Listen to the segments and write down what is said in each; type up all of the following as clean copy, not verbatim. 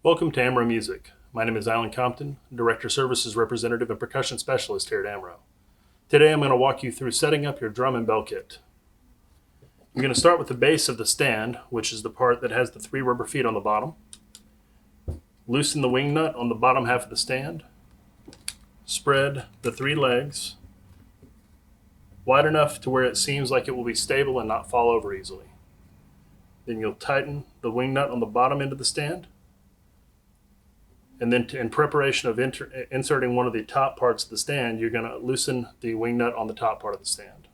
Welcome to Amro Music. My name is Alan Compton, Director Services Representative and Percussion Specialist here at Amro. Today I'm going to walk you through setting up your drum and bell kit. You're going to start with the base of the stand, which is the part that has the 3 rubber feet on the bottom. Loosen the wing nut on the bottom half of the stand. Spread the 3 legs wide enough to where it seems like it will be stable and not fall over easily. Then you'll tighten the wing nut on the bottom end of the stand. And then in preparation of inserting one of the top parts of the stand, you're going to loosen the wing nut on the top part of the stand.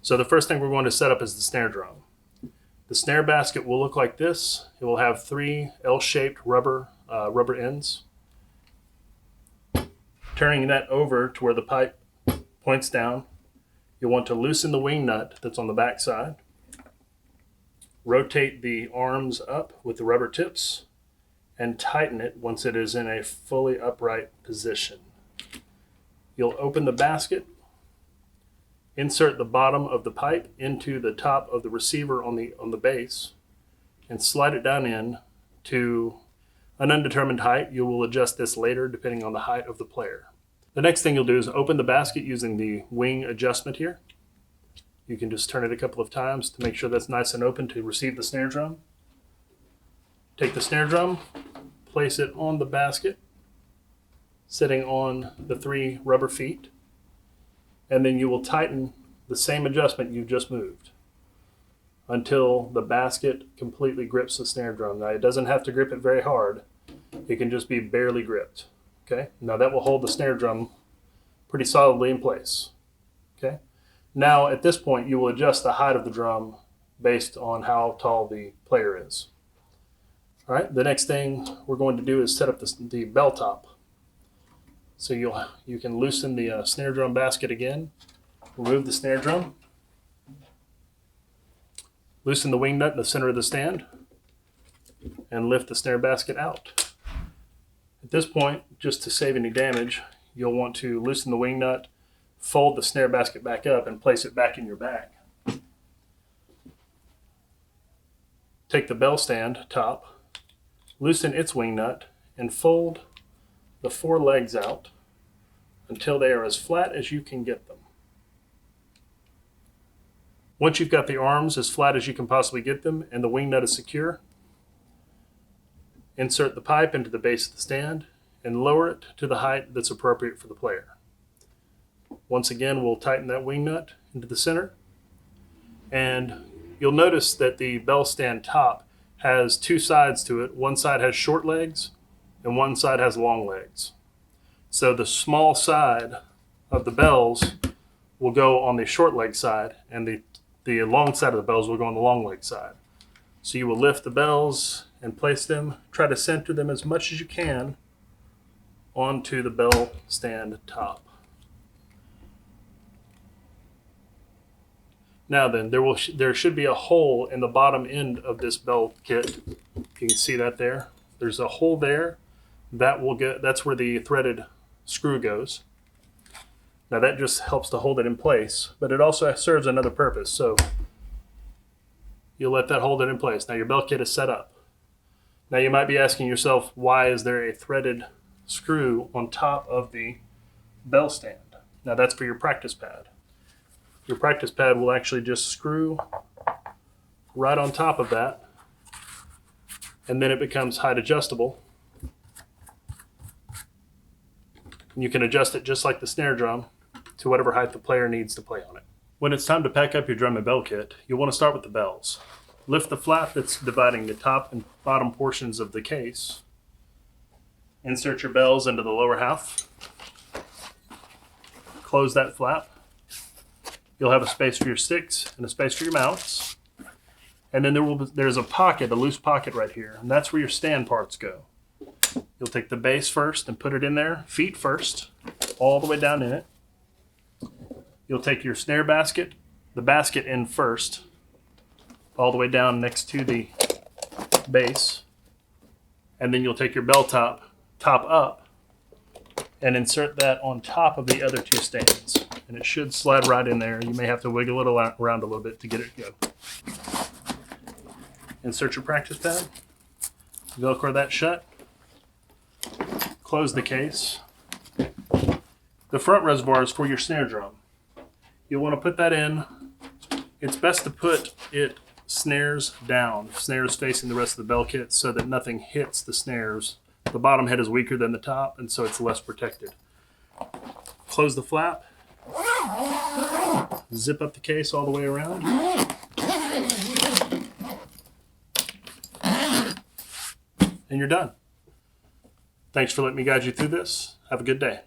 So the first thing we're going to set up is the snare drum. The snare basket will look like this. It will have 3 L-shaped rubber ends. Turning that over to where the pipe points down, you'll want to loosen the wing nut that's on the back side. Rotate the arms up with the rubber tips and tighten it once it is in a fully upright position. You'll open the basket, insert the bottom of the pipe into the top of the receiver on the base, and slide it down in to an undetermined height. You will adjust this later depending on the height of the player. The next thing you'll do is open the basket using the wing adjustment here. You can just turn it a couple of times to make sure that's nice and open to receive the snare drum. Take the snare drum, place it on the basket, sitting on the 3 rubber feet, and then you will tighten the same adjustment you've just moved until the basket completely grips the snare drum. Now, it doesn't have to grip it very hard. It can just be barely gripped. Okay? Now that will hold the snare drum pretty solidly in place. Okay? Now, at this point, you will adjust the height of the drum based on how tall the player is. All right, the next thing we're going to do is set up the bell top. So you can loosen the snare drum basket again, remove the snare drum, loosen the wing nut in the center of the stand, and lift the snare basket out. At this point, just to save any damage, you'll want to loosen the wing nut, fold the snare basket back up, and place it back in your bag. Take the bell stand top, loosen its wing nut, and fold the 4 legs out until they are as flat as you can get them. Once you've got the arms as flat as you can possibly get them and the wing nut is secure, insert the pipe into the base of the stand and lower it to the height that's appropriate for the player. Once again, we'll tighten that wing nut into the center, and you'll notice that the bell stand top has 2 sides to it. One side has short legs and one side has long legs. So the small side of the bells will go on the short leg side, and the long side of the bells will go on the long leg side. So you will lift the bells and place them, try to center them as much as you can onto the bell stand top. Now then, there should be a hole in the bottom end of this bell kit. You can see that there. There's a hole there. That's where the threaded screw goes. Now that just helps to hold it in place, but it also serves another purpose. So you'll let that hold it in place. Now your bell kit is set up. Now you might be asking yourself, why is there a threaded screw on top of the bell stand? Now that's for your practice pad. Your practice pad will actually just screw right on top of that, and then it becomes height adjustable. And you can adjust it just like the snare drum to whatever height the player needs to play on it. When it's time to pack up your drum and bell kit, you'll want to start with the bells. Lift the flap that's dividing the top and bottom portions of the case. Insert your bells into the lower half. Close that flap. You'll have a space for your sticks and a space for your mounts. And then there's a pocket, a loose pocket right here, and that's where your stand parts go. You'll take the base first and put it in there, feet first, all the way down in it. You'll take your snare basket, the basket in first, all the way down next to the base. And then you'll take your bell top up, and insert that on top of the other 2 stands. And it should slide right in there. You may have to wiggle it around a little bit to get it to go. Insert your practice pad, Velcro that shut. Close the case. The front reservoir is for your snare drum. You'll want to put that in. It's best to put it snares down, snares facing the rest of the bell kit so that nothing hits the snares. The bottom head is weaker than the top, and so it's less protected. Close the flap. Zip up the case all the way around. And you're done. Thanks for letting me guide you through this. Have a good day.